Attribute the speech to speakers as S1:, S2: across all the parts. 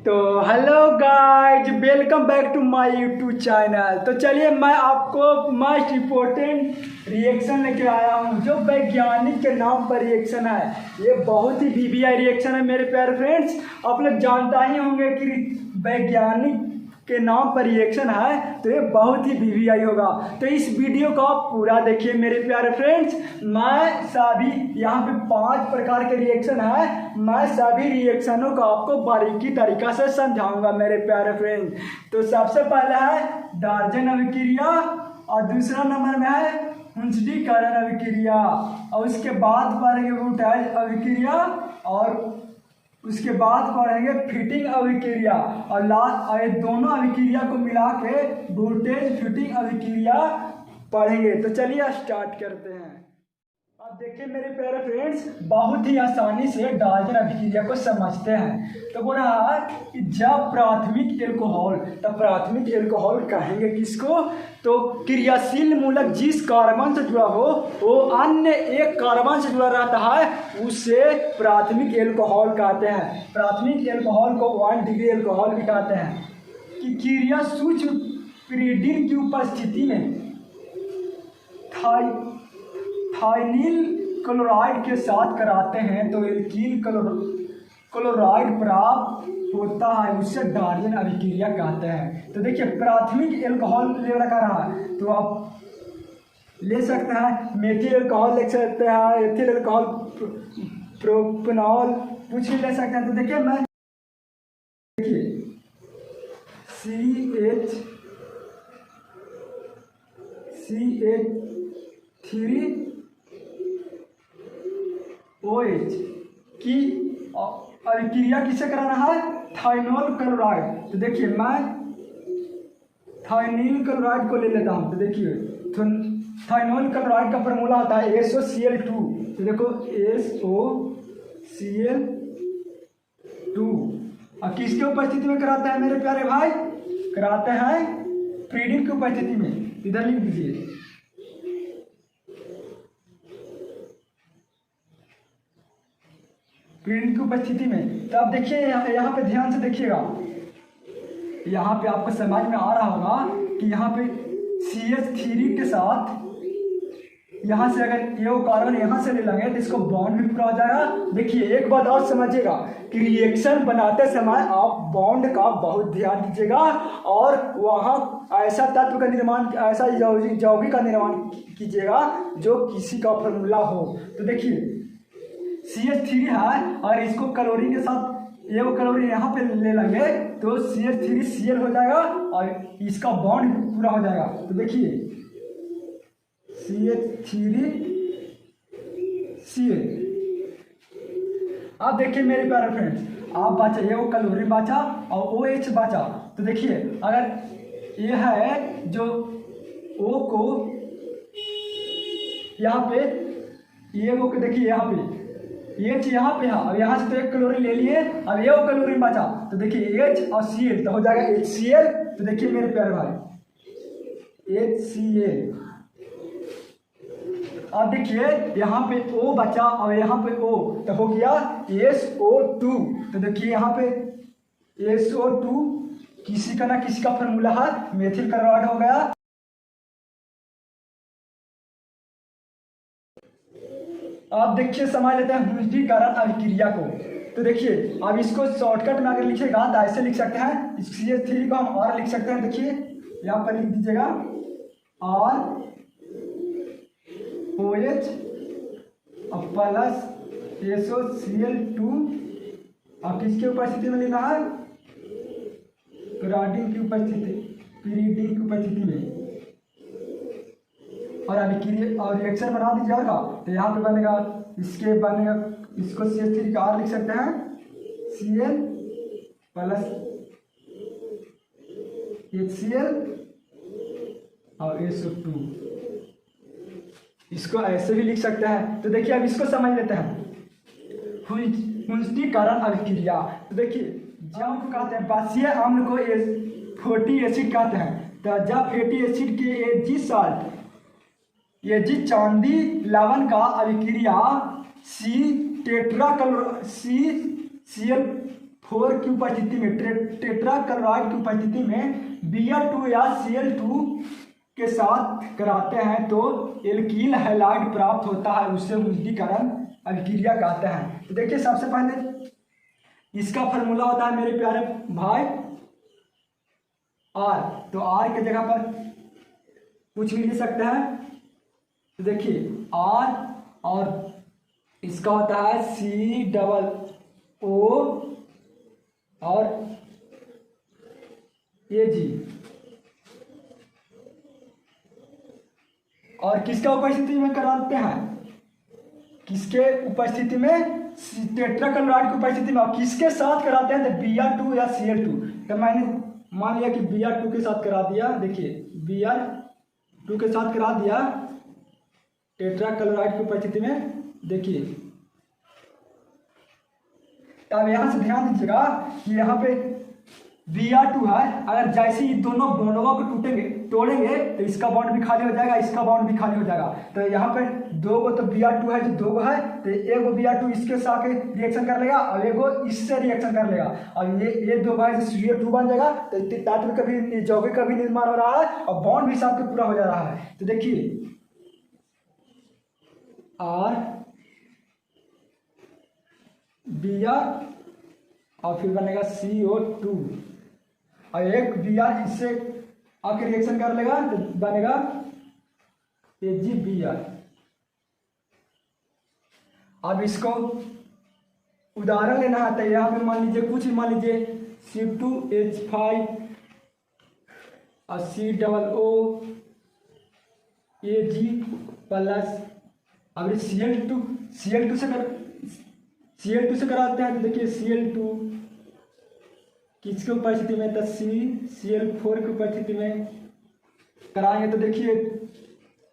S1: तो hello guys, welcome back to my YouTube channel. तो चलिए मैं आपको मोस्ट इम्पोर्टेंट रिएक्शन लेके आया हूँ जो वैज्ञानिक के नाम पर रिएक्शन है। ये बहुत ही वीवीआई रिएक्शन है मेरे प्यारे फ्रेंड्स। आप लोग जानता ही होंगे कि वैज्ञानिक के नाम पर रिएक्शन है तो ये बहुत ही वीवीआई होगा। तो इस वीडियो को आप पूरा देखिए मेरे प्यारे फ्रेंड्स। मैं सभी यहाँ पे 5 प्रकार के रिएक्शन है, मैं सभी रिएक्शनों को आपको बारीकी तरीका से समझाऊंगा मेरे प्यारे फ्रेंड्स। तो सबसे पहला है डार्जन अभिक्रिया और दूसरा नंबर में है हुंसडीकरण अभिक्रिया और उसके बाद पढ़ेंगे वुटाइज अभिक्रिया और उसके बाद पढ़ेंगे फिटिंग अभिक्रिया और लास्ट दोनों अभिक्रिया को मिला के वोल्टेज फिटिंग अभिक्रिया पढ़ेंगे। तो चलिए स्टार्ट करते हैं। अब देखिए मेरे प्यारे फ्रेंड्स, बहुत ही आसानी से डार्जन अभिक्रिया को समझते हैं। तो बोल रहा है कि जब प्राथमिक एल्कोहल, तो प्राथमिक एल्कोहल कहेंगे किसको? तो क्रियाशील मूलक जिस कार्बन से जुड़ा हो वो अन्य एक कार्बन से जुड़ा रहता है उसे प्राथमिक एल्कोहल कहते हैं। प्राथमिक एल्कोहल को 1 डिग्री एल्कोहल भी कहते हैं। कि क्रिया सूक्ष्म पिरीडिन की उपस्थिति में थाइनिल क्लोराइड के साथ कराते हैं तो एल्कील क्लोराइड प्राप्त होता है, उससे डार्जन अभिक्रिया कहते हैं। तो देखिए प्राथमिक एल्कोहल ले रखा रहा है तो आप ले सकते हैं मेथिल एल्कोहल, ले सकते हैं एथिल एल्कोहल, प्रोपेनॉल कुछ भी ले सकते हैं। तो देखिए मैं CH3OH की अभिक्रिया किसे कराना है? थाइनोल क्लोराइड। तो देखिए मैं थाइनिल क्लोराइड को ले लेता हूँ। तो देखिए थाइनोल क्लोराइड का फॉर्मूला होता है SOCl2। तो देखो SOCl2 और किसके उपस्थिति में कराते हैं मेरे प्यारे भाई? कराते हैं फ्रीडिन की उपस्थिति में। इधर लिख दीजिए फ्रीडिन की उपस्थिति में। तो आप देखिए यहाँ पे ध्यान से देखिएगा, यहाँ पे आपको समझ में आ रहा होगा कि यहाँ पे CH3 के साथ यहाँ से अगर ये कार्बन यहाँ से ले लेंगे तो इसको बॉन्ड भी पूरा हो जाएगा। देखिए एक बात और समझिएगा कि रिएक्शन बनाते समय आप बॉन्ड का बहुत ध्यान दीजिएगा और वहाँ ऐसा तत्व का निर्माण, ऐसा यौगिक का निर्माण कीजिएगा जो किसी का फॉर्मूला हो। तो देखिए CH3 है और इसको क्लोरीन के साथ ये क्लोरीन यहाँ पे ले लेंगे तो CH3Cl हो जाएगा और इसका बॉन्ड पूरा हो जाएगा। तो देखिए CH3Cl। आप देखिए मेरे प्यारे फ्रेंड्स, आप बचा ये वो क्लोरीन बचा और OH बचा। तो देखिए अगर ये है जो O को यहाँ पे ये वो देखिए यहाँ पे H यहाँ पे है और यहाँ से तो एक क्लोरीन ले लिए, अब ये वो क्लोरीन बचा। तो देखिए H और Cl तो हो जाएगा HCl। तो देखिए मेरे प्यारे भाई HCl। अब देखिए यहाँ पे O बचा और यहाँ पे O तो हो गया SO2। तो देखिए यहाँ पे SO2 किसी का ना किसी का फॉर्मूला है, मेथिल क्लोराइड हो गया। आप देखिए समझ लेते हैं हुंसडीकरण अभिक्रिया को। तो देखिए अब इसको शॉर्टकट में अगर लिखेगा तो ऐसे लिख सकते हैं, इस CH3 को हम और लिख सकते हैं। देखिए यहाँ पर लिख दीजिएगा ROH और प्लस SOCl2 और किसके उपस्थिति में लेना है? पिरीडिन की उपस्थिति में। और अभिक्रिया और रिएक्शन बना दीजिएगा तो यहाँ पे बनेगा, इसके बनेगा इसको CH3 का R लिख सकते हैं Cl प्लस HCl और SO2, इसको ऐसे भी लिख सकते हैं। तो देखिए अब इसको समझ लेते हैं हुंसडीकरण अभिक्रिया। तो देखिए जब कहते हैं बासीय अम्ल को फैटी एसिड कहते हैं। तो जब फैटी एसिड के एजी चांदी लवण का अभिक्रिया CH3 4 की उपस्थिति में टेट्रा क्लोराइड की उपस्थिति में Br2 या Cl2 के साथ कराते हैं तो एल्कील हैलाइड प्राप्त होता है, उससे उद्दीकरण अभिक्रिया कहते हैं। तो देखिए सबसे पहले इसका फार्मूला होता है मेरे प्यारे भाई R। तो R के जगह पर कुछ भी लिख सकते हैं। तो देखिए R और इसका होता है COO और Ag। और किसका उपस्थिति में कराते हैं, किसके उपस्थिति में, टेट्रा क्लोराइड की उपस्थिति में। और किसके साथ कराते हैं, तो Br2 या Cl2। तो मैंने मान लिया कि Br2 के साथ करा दिया। देखिए Br2 के साथ करा दिया टेट्रा क्लोराइड की उपस्थिति में। देखिए अब यहाँ से ध्यान दीजिएगा कि यहाँ पे Br2 है, अगर जैसे ही दोनों बॉन्डों को तोड़ेंगे तो इसका बॉन्ड भी खाली हो जाएगा, इसका बॉन्ड भी खाली हो जाएगा। तो यहाँ पे दो गो तो Br2 है, जो दो गो है तो एक गो Br2 इसके साथ रिएक्शन कर लेगा और एक गो इससे रिएक्शन कर लेगा। और ये दो भाई से Cl2 बन जाएगा। तो तत्व का भी यौगिक का भी निर्माण हो रहा है और बॉन्ड भी साथ पूरा हो जा रहा है। तो देखिए R Br और फिर बनेगा CO2 और एक Br इससे आके रिएक्शन कर लेगा तो बनेगा AgBr। अब इसको उदाहरण लेना है तो यहाँ पे मान लीजिए कुछ मान लीजिए C2H5 और COO Ag प्लस। अब Cl2 से कराते हैं। तो देखिए Cl2 किसके उपस्थिति में, तो Cl4 की उपस्थिति में कराएंगे। तो देखिए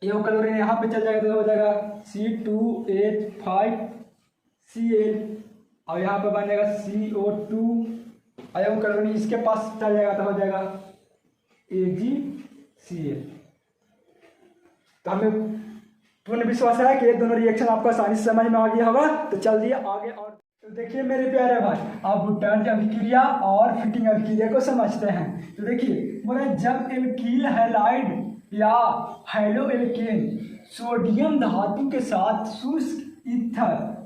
S1: ये क्लोरीन यहाँ पे चल जाएगा तो हो जाएगा C2H5Cl और यहाँ पे बनेगा CO2 और क्लोरीन इसके पास चल जाएगा तो हो जाएगा AgCl। तो हमें पूर्ण विश्वास है कि ये दोनों रिएक्शन आपको आसानी से समझ में आ गया होगा। तो चलिए आगे। और तो देखिए मेरे प्यारे भाई, आप बुटान अभिक्रिया और फिटिंग अभिक्रिया को समझते हैं। तो देखिए बोले जब एल्कील हैलाइड या हैलो एल्केन सोडियम धातु के साथ शुष्क ईथर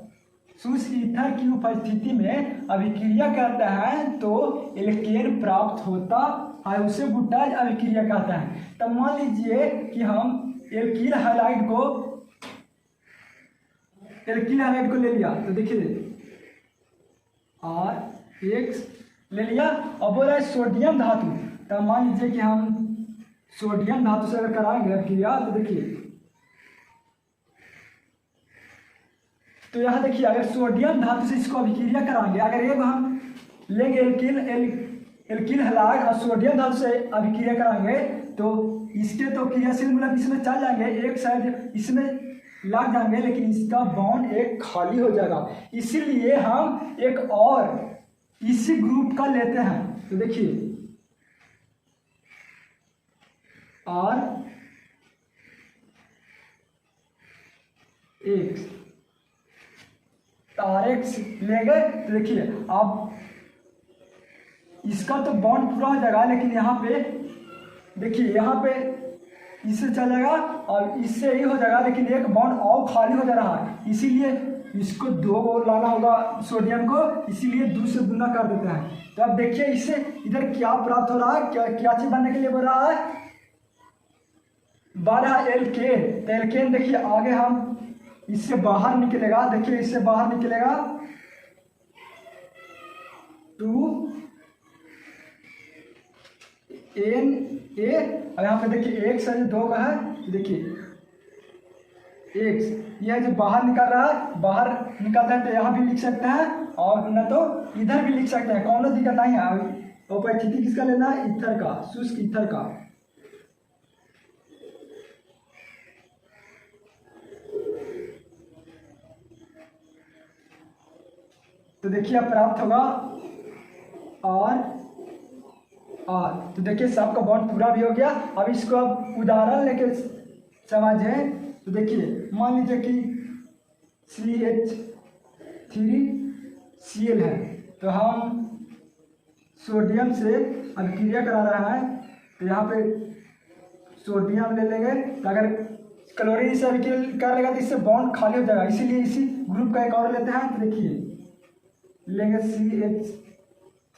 S1: की उपस्थिति में अभिक्रिया करते हैं तो एल्केन प्राप्त होता है, उसे बुटान अभिक्रिया कहते हैं। तब मान लीजिए कि हम एल्कील हैलाइड को ले लिया। तो देखिए R ले लिया और बोल रहा है सोडियम धातु। तो मान लीजिए कि हम सोडियम धातु से अगर कराएंगे अभिक्रिया तो देखिए तो यहाँ देखिए अगर सोडियम धातु से इसको अभिक्रिया कराएंगे, अगर एक हम लेंगे एल्कील हैलाइड और सोडियम धातु से अभिक्रिया कराएंगे तो इसके तो क्रियाशील मूलक इसमें चल जाएंगे, एक साइड इसमें लग जाएंगे, लेकिन इसका बॉन्ड एक खाली हो जाएगा। इसीलिए हम एक और इसी ग्रुप का लेते हैं। तो देखिए RX लेंगे। तो देखिए अब इसका तो बॉन्ड पूरा हो जाएगा, लेकिन यहाँ पे देखिए यहाँ पे इससे चलेगा और इससे ही हो जाएगा, लेकिन एक बॉन्ड और खाली हो जा रहा है। इसीलिए इसको दो और लाना होगा सोडियम को, इसीलिए 2 से गुना कर देते हैं। तो अब देखिए इससे इधर क्या प्राप्त हो रहा है, क्या चीज बनने के लिए बोल रहा है, बन रहा है एल्केन। तो एल्केन देखिए आगे हम इससे बाहर निकलेगा। देखिए इससे बाहर निकलेगा 2Na और यहाँ पे देखिए एक से 2 का है। देखिए एक यह जो बाहर निकल रहा है, बाहर निकलता है तो यहाँ भी लिख सकते हैं और न तो इधर भी लिख सकते हैं, कौन दिक्कत नहीं है। उपस्थिति किसका लेना है, ईथर का, शुष्क ईथर का। तो देखिए अब प्राप्त होगा R। तो देखिए सबका बॉन्ड पूरा भी हो गया। अब इसको अब उदाहरण लेके समझें। तो देखिए मान लीजिए कि CH3Cl है, तो हम सोडियम से अभिक्रिया करा रहा है, तो यहाँ पे सोडियम ले लेंगे, तो अगर क्लोरीन से अभिक्रिया कर लेगा तो इससे बॉन्ड खाली हो जाएगा, इसीलिए इसी ग्रुप का एक और लेते हैं। तो देखिए लेंगे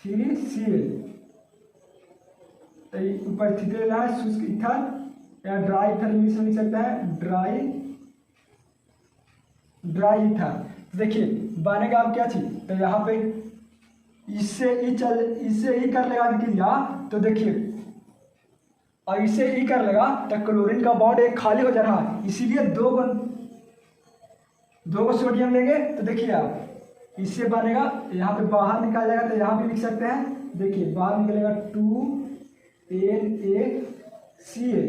S1: CH3Cl, तो उपस्थिति लेना है शुष्क ईथर या ड्राई ईथर इंग्लिश में लिख सकता है, ड्राई ईथर। तो देखिए बनेगा अब क्या चीज, तो यहाँ पे इससे ई कर लेगा अभिक्रिया, तो देखिए और इससे ई कर लेगा तो क्लोरीन का बॉन्ड एक खाली हो जा रहा है, इसीलिए दो गो सोडियम लेंगे। तो देखिए आप इससे बनेगा, यहाँ पे बाहर निकाल जाएगा, तो यहाँ भी लिख सकते हैं, देखिए बाहर निकलेगा 2NaCl।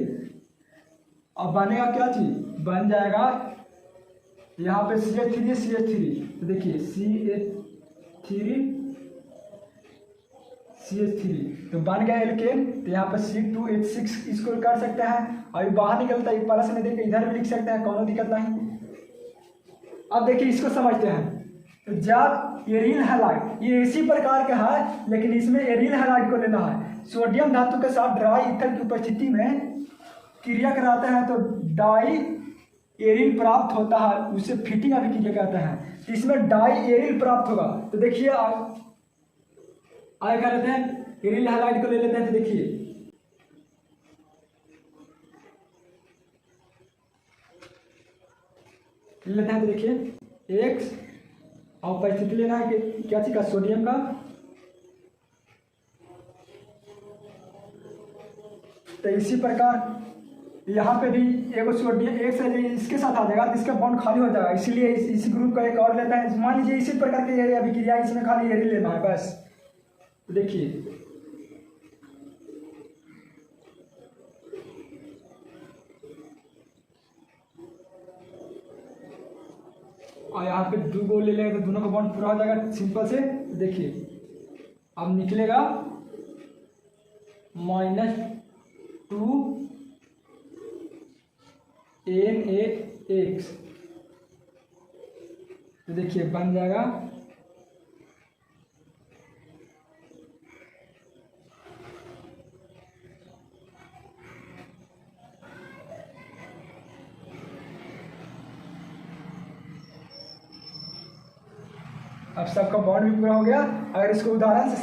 S1: अब बनेगा क्या चीज, बन जाएगा यहाँ पे CH3, तो देखिए CH3 तो बन गया एल्केन। तो यहाँ पर C2H6 इसको कर सकते हैं, अभी बाहर निकलता है प्लस में, देखिए इधर भी लिख सकते हैं, कोनो दिक्कत नहीं। अब देखिए इसको समझते हैं, तो जब एरिल हैलाइड ये इसी प्रकार का है, लेकिन इसमें एरिल हैलाइड को लेना है, सोडियम धातु के साथ ड्राई ईथर की उपस्थिति में क्रिया कराते हैं, तो डाई एरिल प्राप्त होता है, उसे फिटिंग अभिक्रिया कहते हैं। तो इसमें डाई एरिल प्राप्त होगा, तो देखिए आगे क्या लेते हैं, एरिल हैलाइड को ले लेते हैं। तो देखिए लेते हैं, तो देखिए X और उपस्थिति लेना है कि क्या चीज का, सोडियम का। तो इसी प्रकार यहाँ पे भी एगो सोडियम X है, इसके साथ आ जाएगा तो इसका बॉन्ड खाली हो जाएगा, इसीलिए इसी ग्रुप का एक और लेता है। मान लीजिए इसी प्रकार की अभिक्रिया, इसमें खाली एरिल लेना है बस। तो देखिए और यहाँ पे 2 गो ले लेंगे तो दोनों का बॉन्ड पूरा हो जाएगा सिंपल से। देखिए अब निकलेगा -2NaX, तो देखिए बन जाएगा अब सबका बॉन्ड भी पूरा हो गया। अगर इसको उदाहरण से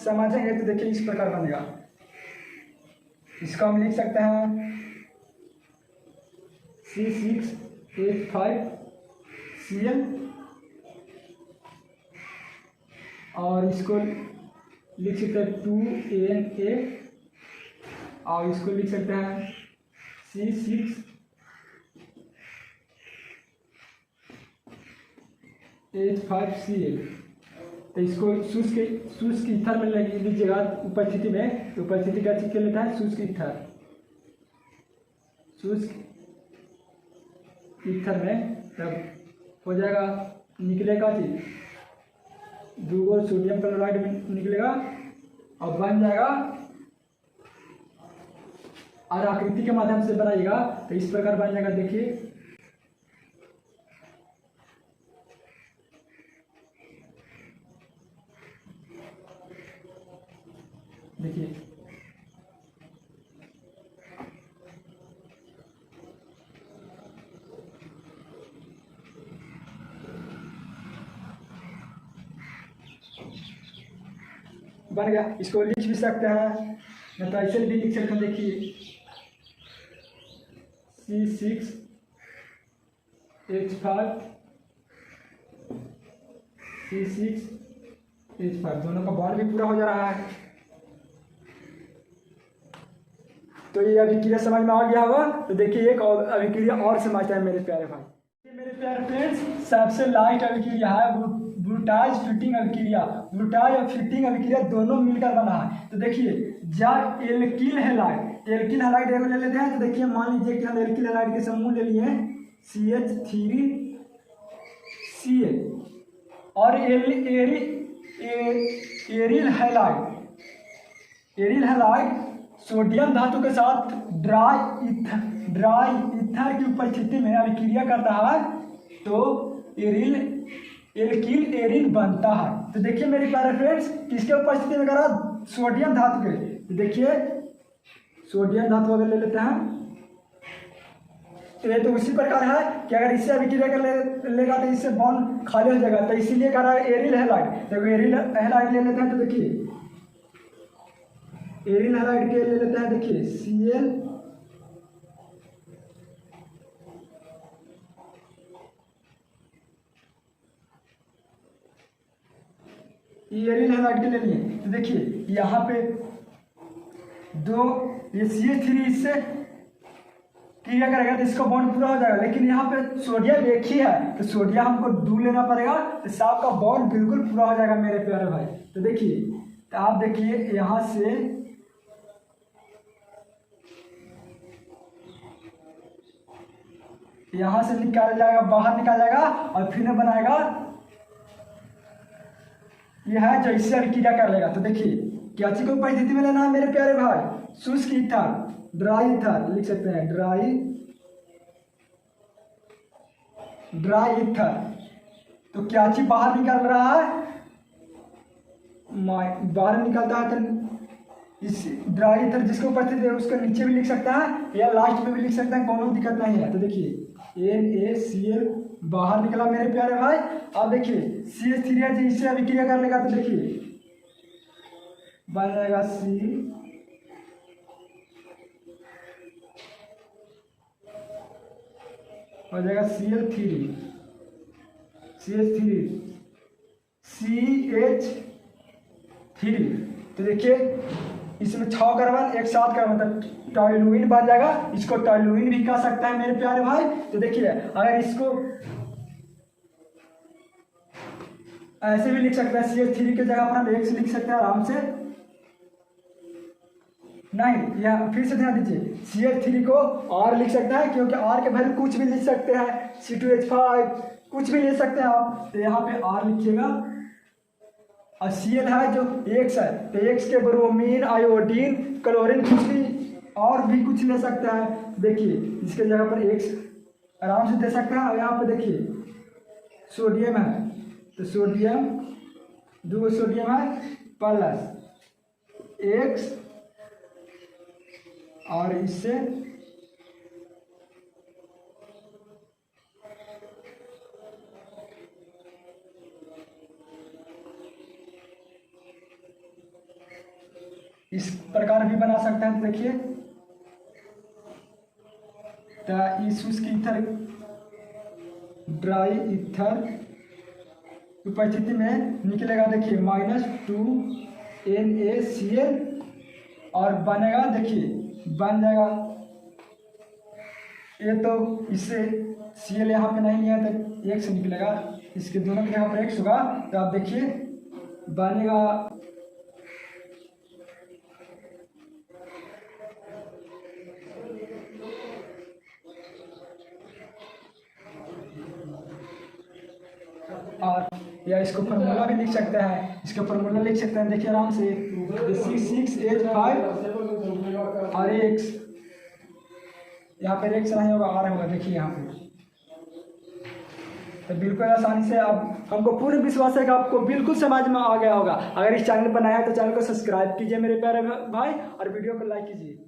S1: समझेंगे तो देखिए इस प्रकार बनेगा, इसको हम लिख सकते हैं C6H5Cl, और इसको लिख सकते हैं 2Na, और इसको लिख सकते हैं C6H5Cl। तो इसको शुष्क ईथर में लीजिएगा उपस्थिति में, तो उपस्थिति क्या चीज के लेता है, शुष्क ईथर में, तब हो जाएगा, निकलेगा चीज 2 गो सोडियम क्लोराइड में निकलेगा और बन जाएगा, और आकृति के माध्यम से बनाइएगा तो इस प्रकार बन जाएगा। देखिए बन गया। इसको लिख भी सकते हैं, नहीं तो ऐसे भी लिख सकते हैं। देखिए C6H5 दोनों का बॉन्ड भी पूरा हो जा रहा है। तो ये अभिक्रिया समझ में आ गया होगा। तो देखिए एक और अभिक्रिया और समझते हैं मेरे प्यारे भाई। मेरे प्यारे फ्रेंड्स, सबसे लाइट अभिक्रिया है ब्रूटाज फिटिंग अभिक्रिया। ब्रूटाज और फिटिंग अभिक्रिया दोनों मिलकर बना है। तो देखिए जब एल्किल हैलाइड एगो ले लेते हैं। तो देखिए मान लीजिए कि हम एल्किल हैलाइड के समूह ले लिए CH3Cl और एरिल हैलाइड सोडियम धातु के साथ ड्राई ईथर की उपस्थिति में अभिक्रिया करता है, तो एल्किल एरिन बनता है। तो देखिए मेरे प्यारे फ्रेंड्स, किसके उपस्थिति में करा, सोडियम धातु के, देखिए सोडियम धातु अगर ले लेते हैं ये तो उसी प्रकार है कि अगर इससे अभिक्रिया कर लेगा तो इससे बॉन्ड खाली हो जाएगा, तो इसीलिए कह रहा है एरिल हैलाइड। तो एरिल हैलाइड ले लेते हैं, तो देखिए एरिल हैलाइड के ले लेते हैं, देखिए Cl एरिल हैलाइड के ले लिए। तो देखिए यहाँ पे दो ये CH3 इससे क्रिया करेगा तो इसका बॉन्ड पूरा हो जाएगा, लेकिन यहाँ पे सोडियम एक ही है तो सोडियम हमको दूर लेना पड़ेगा, तो साफ का बॉन्ड बिल्कुल पूरा हो जाएगा मेरे प्यारे भाई। तो देखिए, तो आप देखिए यहाँ से निकाला जाएगा, बाहर निकाल जाएगा और फिर बनाएगा, यह है जो इससे अभिक्रिया कर लेगा। तो देखिए क्या चीज को परिस्थिति में लेना है मेरे प्यारे भाई, शुष्क ईथर, ड्राई ईथर लिख सकते हैं, ड्राई ईथर। तो क्या चीज बाहर निकल रहा है, बाहर निकलता है तो इस ड्राई ईथर जिसको उपस्थित है उसको नीचे भी लिख सकता है या लास्ट में भी लिख सकता है, कोनो दिक्कत नहीं है। तो देखिए NaCl बाहर निकला मेरे प्यारे भाई। अब देखिए CH3 है जो इससे अभिक्रिया कर लेगा, तो देखिए बन जाएगा हो जाएगा CH3 तो देखिए इसमें 6 कार्बन एक साथ कार्बन, तो टॉल्यूइन बन जाएगा, इसको टॉल्यूइन भी कह सकता है मेरे प्यारे भाई। तो देखिए अगर इसको ऐसे भी लिख सकते हैं, CH3 के जगह पर हम X लिख सकते हैं आराम से, नहीं यह फिर से ध्यान दीजिए CH3 को R लिख सकता है, क्योंकि R के वैल्यू कुछ भी लिख सकते हैं, C2H5 कुछ भी ले सकते हैं आप। तो यहाँ पे R लिखिएगा और Cl है जो X है, तो X के ब्रोमीन, आयोडीन, क्लोरीन कुछ भी और भी कुछ ले सकते हैं। देखिए इसके जगह पर X आराम से दे सकते हैं। और यहाँ पे देखिए सोडियम है, तो सोडियम 2 सोडियम है प्लस X और इससे इस प्रकार भी बना सकते हैं। तो देखिए तो इस शुष्क ईथर, ड्राई ईथर उपस्थिति में निकलेगा, देखिए -2 NaCl और बनेगा, देखिए बन जाएगा ये, तो इससे Cl यहाँ पे नहीं है तो X निकलेगा, इसके दोनों के जगह पर X होगा। तो आप देखिए बनेगा और या इसको फॉर्मूला भी लिख सकते हैं, इसका फॉर्मूला लिख सकते हैं, देखिए आराम से 6H5 और X, यहाँ पर X नहीं होगा R होगा, देखिए यहाँ पे। तो बिल्कुल आसानी से अब हमको पूर्ण विश्वास है कि आपको बिल्कुल समझ में आ गया होगा। अगर इस चैनल पर नया है तो चैनल को सब्सक्राइब कीजिए मेरे प्यारे भाई और वीडियो को लाइक कीजिए।